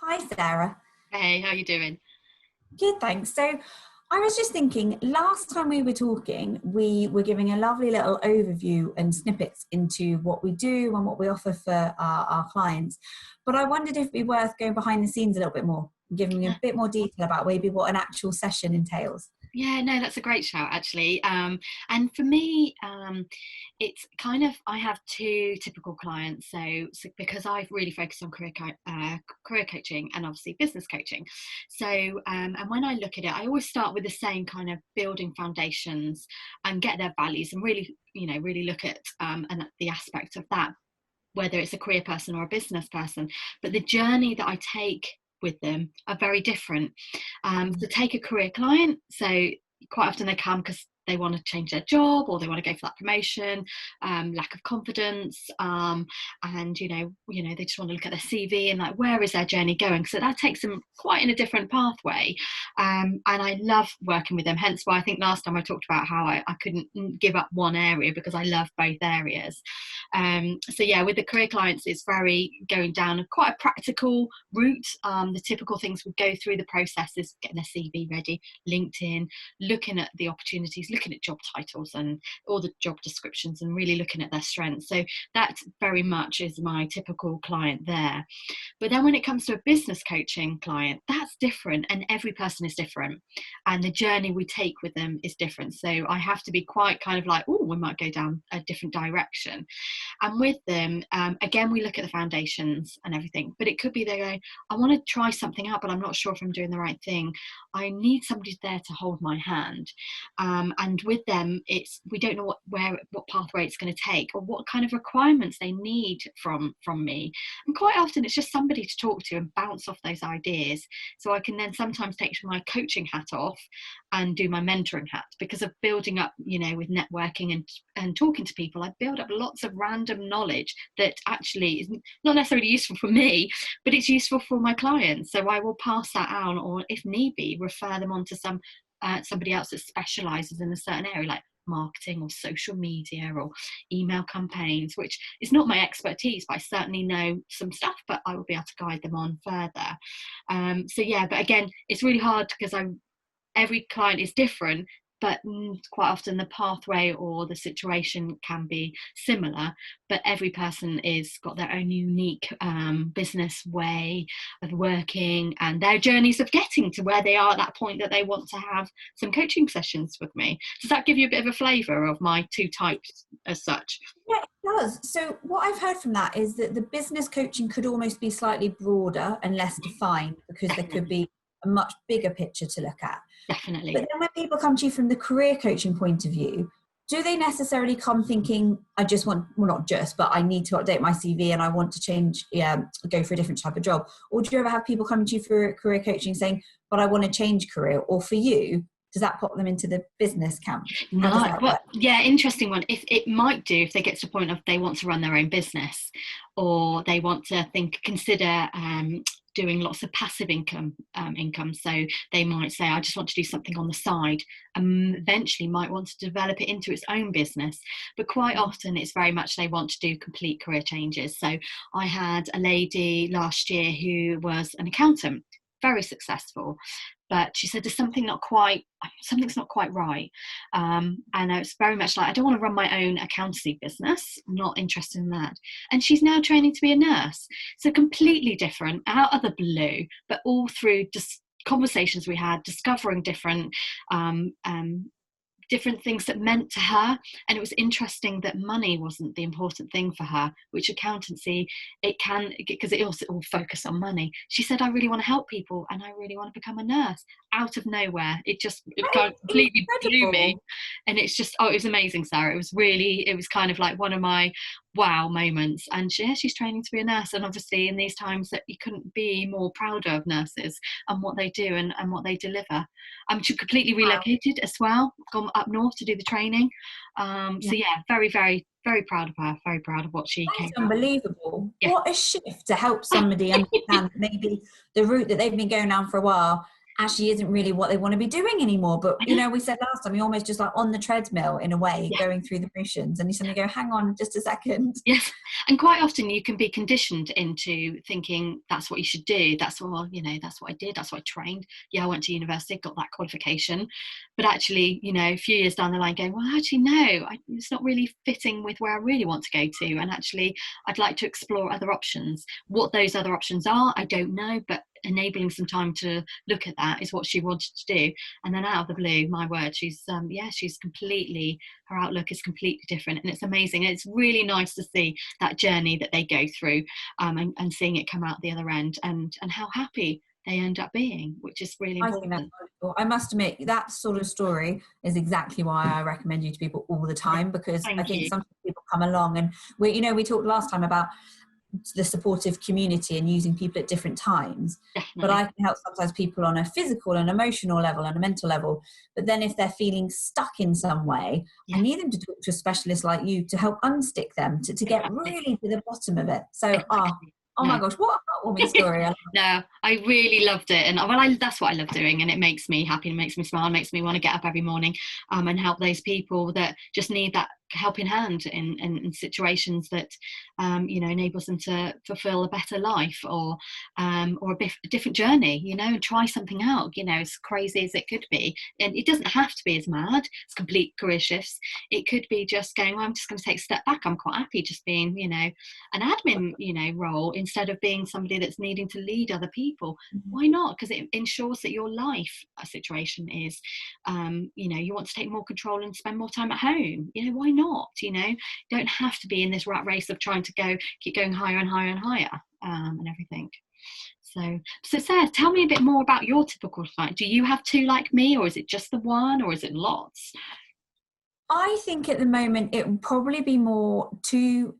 Hi, Sarah. Hey, how you doing? Good, thanks. So I was just thinking, last time we were talking, we were giving a lovely little overview and snippets into what we do and what we offer for our clients. But I wondered if it'd be worth going behind the scenes a little bit more, giving me a bit more detail about maybe what an actual session entails. Yeah, no, that's a great shout actually. And for me, it's kind of I have two typical clients. So because I've really focused on career coaching and obviously business coaching. So and when I look at it, I always start with the same kind of building foundations and get their values and really, really look at and at the aspect of that, whether it's a career person or a business person. But the journey that I take with them are very different. So take a career client. So quite often they come because they want to change their job or they want to go for that promotion, lack of confidence, and they just want to look at their CV and like where is their journey going. So that takes them quite in a different pathway, and I love working with them. Hence why I think last time I talked about how I couldn't give up one area because I love both areas. So yeah, with the career clients, it's very going down quite a practical route. The typical things we go through the process is getting their CV ready, LinkedIn, looking at the opportunities, looking at job titles and all the job descriptions and really looking at their strengths. So that very much is my typical client there. But then when it comes to a business coaching client, that's different and every person is different. And the journey we take with them is different. So I have to be quite kind of like, oh, we might go down a different direction. And with them, again, we look at the foundations and everything, but it could be they're going, I want to try something out, but I'm not sure if I'm doing the right thing. I need somebody there to hold my hand. And with them, we don't know what pathway it's going to take or what kind of requirements they need from me. And quite often it's just somebody to talk to and bounce off those ideas. So I can then sometimes take my coaching hat off and do my mentoring hat because of building up, with networking and talking to people. I build up lots of random knowledge that actually is not necessarily useful for me, but it's useful for my clients. So I will pass that on, or if need be, refer them on to somebody else that specializes in a certain area, like marketing or social media or email campaigns, which is not my expertise, but I certainly know some stuff, but I will be able to guide them on further. So yeah, but again, it's really hard because every client is different, but quite often the pathway or the situation can be similar, but every person is got their own unique business way of working and their journeys of getting to where they are at that point that they want to have some coaching sessions with me. Does that give you a bit of a flavour of my two types as such? Yeah, it does. So what I've heard from that is that the business coaching could almost be slightly broader and less defined because there could Definitely. be a much bigger picture to look at. But Definitely. then when people come to you from the career coaching point of view, do they necessarily come thinking, I just want, well, not just, but I need to update my CV and I want to change, go for a different type of job? Or do you ever have people coming to you for career coaching saying, but I want to change career? Or for you, does that pop them into the business camp? How does No, that well, work? yeah, interesting one. If it might do if they get to the point of they want to run their own business, or they want to consider doing lots of passive income. So they might say, I just want to do something on the side, and eventually might want to develop it into its own business. But quite often, it's very much they want to do complete career changes. So I had a lady last year who was an accountant, very successful, but she said there's something's not quite right. And it's very much like, I don't want to run my own accountancy business, I'm not interested in that. And she's now training to be a nurse, so completely different, out of the blue, but all through just conversations we had, discovering um, um, different things that meant to her. And it was interesting that money wasn't the important thing for her, which accountancy, it can, because it also all focus on money. She said, I really want to help people and I really want to become a nurse. Out of nowhere, it That kind of is completely blew me. incredible. And it's just, oh, it was amazing, Sarah. It was kind of like one of my wow moments. And she's training to be a nurse, and obviously in these times that you couldn't be more prouder of nurses and what they do and what they deliver. She completely Wow. relocated as well, gone up north to do the training. Yeah. So yeah, very, very, very proud of her, very proud of what she That is came out with. unbelievable. Yeah. What a shift to help somebody understand maybe the route that they've been going down for a while. actually isn't really what they want to be doing anymore. But, you know, we said last time, you're almost just like on the treadmill in a way, Yeah. going through the motions, and you suddenly go, hang on just a second. Yes. And quite often you can be conditioned into thinking that's what you should do. That's what, you know, that's what I did. That's what I trained. Yeah, I went to university, got that qualification. But actually, you know, a few years down the line going, well, actually, no, it's not really fitting with where I really want to go to. And actually, I'd like to explore other options. What those other options are, I don't know, but enabling some time to look at that is what she wanted to do. And then out of the blue, my word, she's completely, her outlook is completely different, and it's amazing. And it's really nice to see that journey that they go through, and seeing it come out the other end, and how happy they end up being, which is really important. I think that's wonderful. I must admit, that sort of story is exactly why I recommend you to people all the time, because I think sometimes people come along, and we talked last time about the supportive community and using people at different times. Definitely. But I can help sometimes people on a physical and emotional level and a mental level. But then if they're feeling stuck in some way, I need them to talk to a specialist like you to help unstick them, to get really to the bottom of it. So, my gosh, what a heartwarming story. No, I really loved it. And that's what I love doing. And it makes me happy, and makes me smile, and makes me want to get up every morning, and help those people that just need that helping hand in situations that enables them to fulfill a better life, or a different journey, and try something out, as crazy as it could be. And it doesn't have to be as mad as complete career shifts. It could be just going, well, I'm just going to take a step back. I'm quite happy just being an admin role, instead of being somebody that's needing to lead other people. Why not? Because it ensures that your life situation is you want to take more control and spend more time at home. Why not? You don't have to be in this rat race of trying to keep going higher and higher and higher, and everything. So Sarah, tell me a bit more about your typical client. Do you have two like me, or is it just the one, or is it lots? I think at the moment it would probably be more two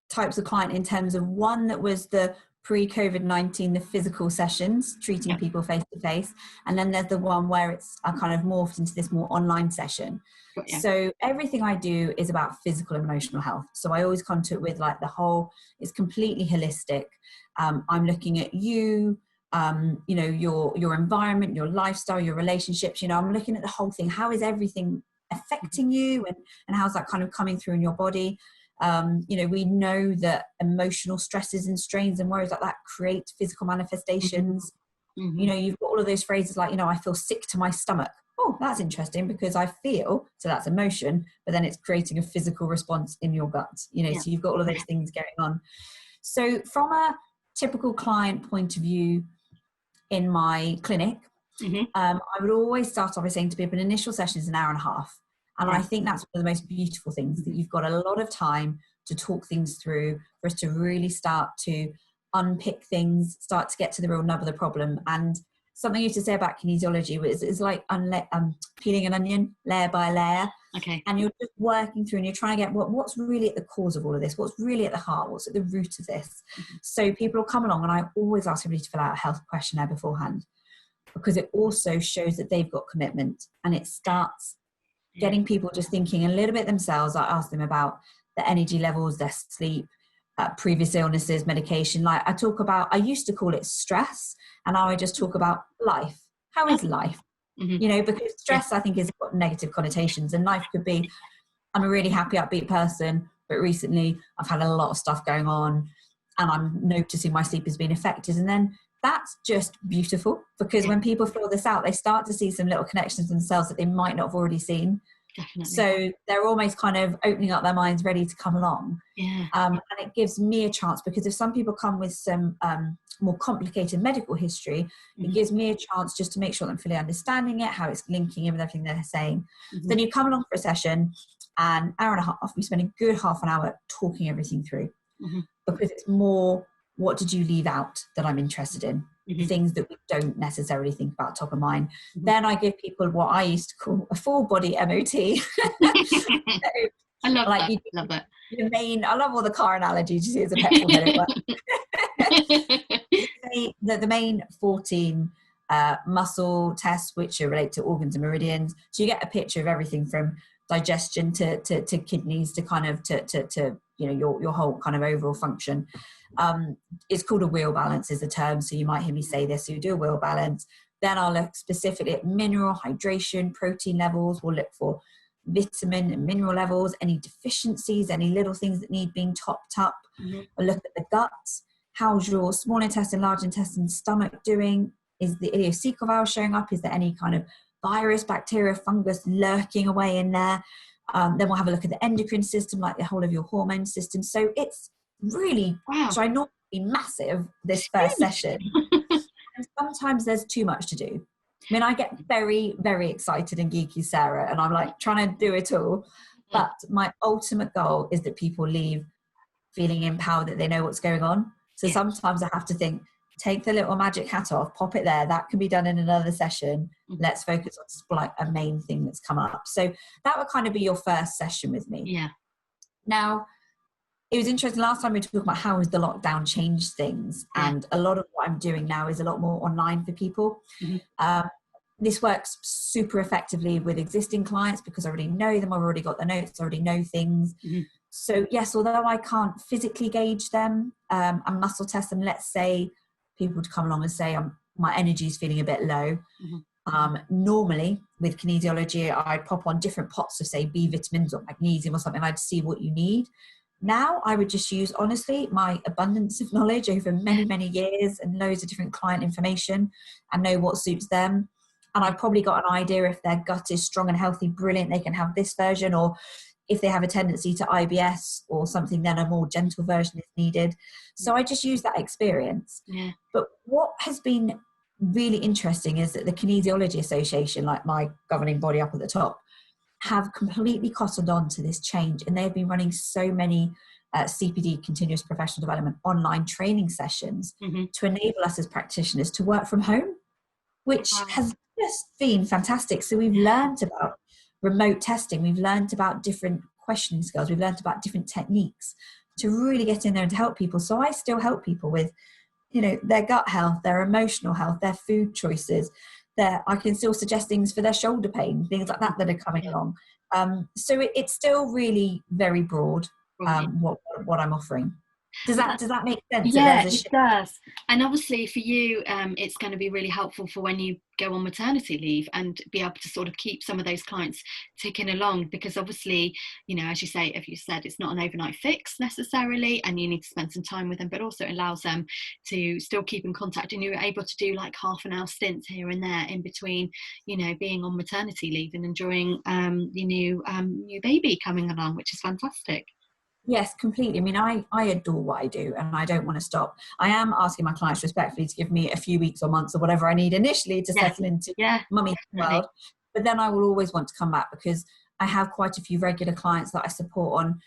types of client, in terms of one that was the pre-COVID-19, the physical sessions, treating people face to face, and then there's the one where it's kind of morphed into this more online session. So everything I do is about physical and emotional health. So I always come to it with like it's completely holistic. I'm looking at your environment, your lifestyle, your relationships. I'm looking at the whole thing. How is everything affecting you, and how's that kind of coming through in your body? We know that emotional stresses and strains and worries like that create physical manifestations. You've got all of those phrases like, I feel sick to my stomach. Oh, that's interesting, because I feel, so that's emotion, but then it's creating a physical response in your gut, so you've got all of those things going on. So from a typical client point of view in my clinic, I would always start off by saying to people, an initial session is an hour and a half. And I think that's one of the most beautiful things, that you've got a lot of time to talk things through, for us to really start to unpick things, start to get to the real nub of the problem. And something you used to say about kinesiology is like peeling an onion layer by layer. Okay. And you're just working through, and you're trying to get what's really at the cause of all of this, what's really at the heart, what's at the root of this. So people will come along, and I always ask everybody to fill out a health questionnaire beforehand, because it also shows that they've got commitment, and it starts getting people just thinking a little bit themselves. I ask them about their energy levels, their sleep, previous illnesses, medication. Like I used to call it stress, and now I just talk about life. How is life? Because stress, I think, has got negative connotations, and life could be, I'm a really happy, upbeat person, but recently I've had a lot of stuff going on, and I'm noticing my sleep has been affected. And then that's just beautiful, because when people fill this out, they start to see some little connections themselves that they might not have already seen. Definitely. So they're almost kind of opening up their minds, ready to come along. And it gives me a chance, because if some people come with some more complicated medical history, it gives me a chance just to make sure that I'm fully understanding it, how it's linking in with everything they're saying. Then you come along for a session, an hour and a half, we spend a good half an hour talking everything through, because it's more, what did you leave out that I'm interested in? Things that we don't necessarily think about top of mind. Then I give people what I used to call a full body MOT. I love that. Love it. I love all the car analogies you see as a petrol head. The main 14 muscle tests, which are related to organs and meridians. So you get a picture of everything from digestion to kidneys to kind of to your whole kind of overall function. It's called a wheel balance is the term. So you might hear me say this. So you do a wheel balance, Then I'll look specifically at mineral, hydration, protein levels. We'll look for vitamin and mineral levels, any deficiencies, any little things that need being topped up. We'll look at the guts. How's your small intestine, large intestine, stomach doing? Is the ileocecal valve showing up? Is there any kind of virus, bacteria, fungus lurking away in there? Then we'll have a look at the endocrine system, like the whole of your hormone system. So it's really ginormously massive, this first session. And sometimes there's too much to do. I mean, I get very, very excited and geeky, Sarah, and I'm like trying to do it all. But my ultimate goal is that people leave feeling empowered, that they know what's going on. So sometimes I have to think, take the little magic hat off, pop it there. That can be done in another session. Let's focus on like a main thing that's come up. So that would kind of be your first session with me. Yeah. Now, it was interesting. Last time we talked about how has the lockdown changed things. And a lot of what I'm doing now is a lot more online for people. This works super effectively with existing clients because I already know them. I've already got the notes. I already know things. So yes, although I can't physically gauge them and muscle test them, let's say people would come along and say, my energy is feeling a bit low. Normally with kinesiology, I'd pop on different pots of, say, B vitamins or magnesium or something. I'd see what you need. Now I would just use, honestly, my abundance of knowledge over many, many years and loads of different client information and know what suits them. And I've probably got an idea if their gut is strong and healthy, brilliant, they can have this version, or if they have a tendency to IBS or something, then a more gentle version is needed. So I just use that experience. But what has been really interesting is that the Kinesiology Association, like my governing body up at the top, have completely cottoned on to this change, and they've been running so many CPD, continuous professional development, online training sessions to enable us as practitioners to work from home, which has just been fantastic. So we've learned about remote testing, we've learned about different questioning skills, we've learned about different techniques to really get in there and to help people. So I still help people with, you know, their gut health, their emotional health, their food choices. I can still suggest things for their shoulder pain, things like that that are coming along. So it's still really very broad, what I'm offering. Does that make sense? Yeah, it does. And obviously for you, it's going to be really helpful for when you go on maternity leave and be able to sort of keep some of those clients ticking along, because obviously, you know, as you say, if you said, it's not an overnight fix necessarily, and you need to spend some time with them, but also allows them to still keep in contact, and you're able to do like half an hour stints here and there in between, you know, being on maternity leave and enjoying your new baby coming along, which is fantastic. Yes, completely. I mean, I adore what I do and I don't want to stop. I am asking my clients respectfully to give me a few weeks or months or whatever I need initially to settle into mummy world. But then I will always want to come back because I have quite a few regular clients that I support on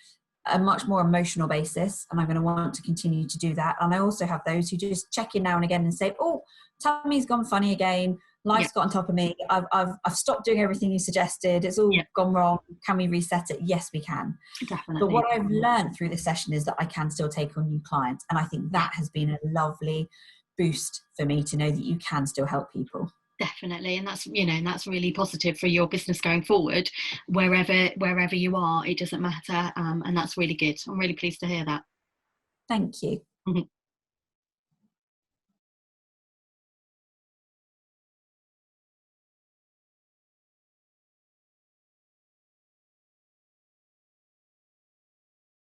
a much more emotional basis, and I'm going to want to continue to do that. And I also have those who just check in now and again and say, oh, tummy's gone funny again. Life's got on top of me. I've stopped doing everything you suggested. It's all gone wrong. Can we reset it? Yes, we can. Definitely. But what I've learned through this session is that I can still take on new clients. And I think that has been a lovely boost for me to know that you can still help people. Definitely. And that's, you know, and that's really positive for your business going forward, wherever you are, it doesn't matter. And that's really good. I'm really pleased to hear that. Thank you.